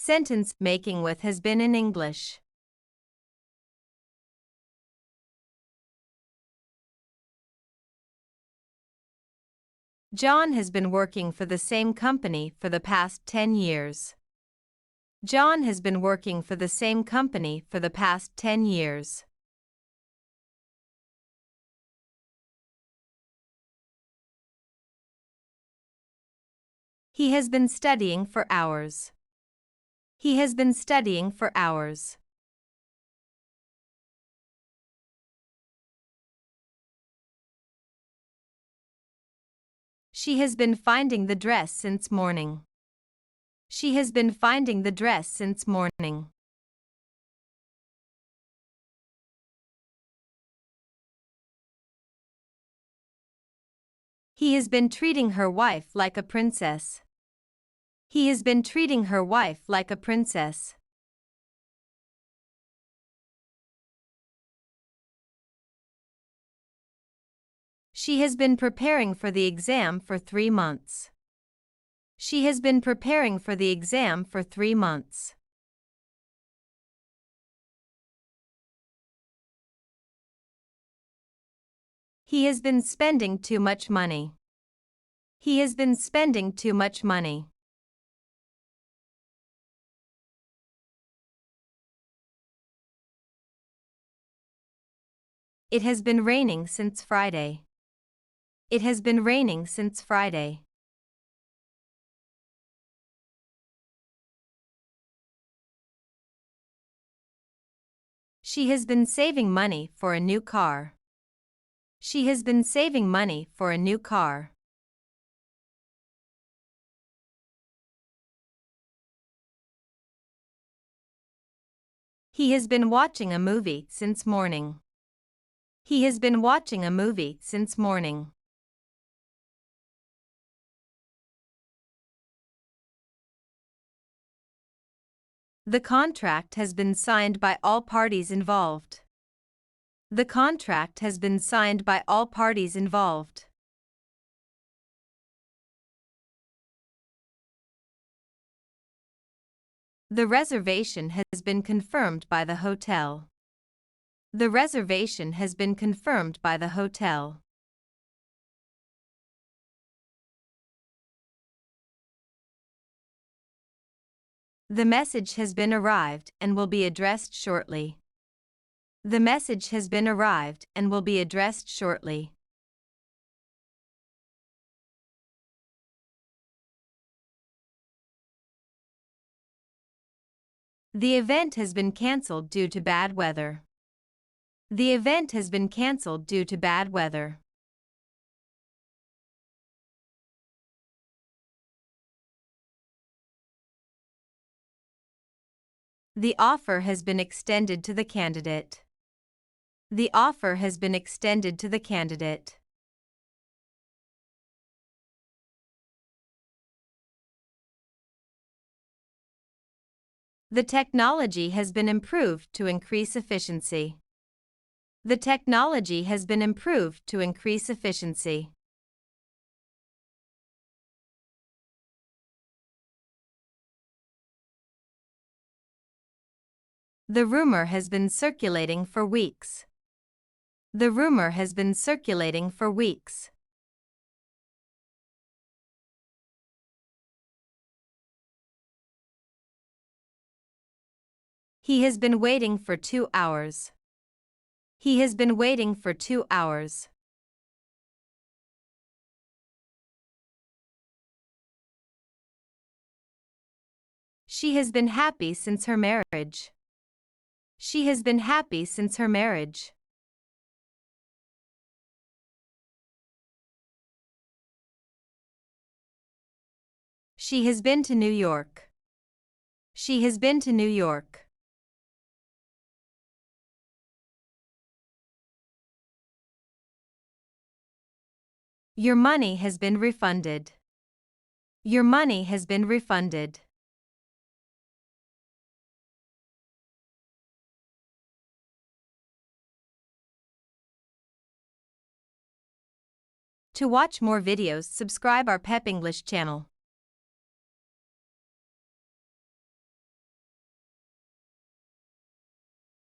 Sentence making with has been in English. John has been working for the same company for the past 10 years. John has been working for the same company for the past 10 years. He has been studying for hours. He has been studying for hours. She has been finding the dress since morning. She has been finding the dress since morning. He has been treating her wife like a princess. He has been treating her wife like a princess. She has been preparing for the exam for 3 months. She has been preparing for the exam for 3 months. He has been spending too much money. He has been spending too much money. It has been raining since Friday. It has been raining since Friday. She has been saving money for a new car. She has been saving money for a new car. He has been watching a movie since morning. He has been watching a movie since morning. The contract has been signed by all parties involved. The contract has been signed by all parties involved. The reservation has been confirmed by the hotel. The reservation has been confirmed by the hotel. The message has been arrived and will be addressed shortly. The message has been arrived and will be addressed shortly. The event has been cancelled due to bad weather. The event has been cancelled due to bad weather. The offer has been extended to the candidate. The offer has been extended to the candidate. The technology has been improved to increase efficiency. The technology has been improved to increase efficiency. The rumor has been circulating for weeks. The rumor has been circulating for weeks. He has been waiting for 2 hours. He has been waiting for 2 hours. She has been happy since her marriage. She has been happy since her marriage. She has been to New York. She has been to New York. Your money has been refunded. Your money has been refunded. To watch more videos, subscribe our PEP English channel.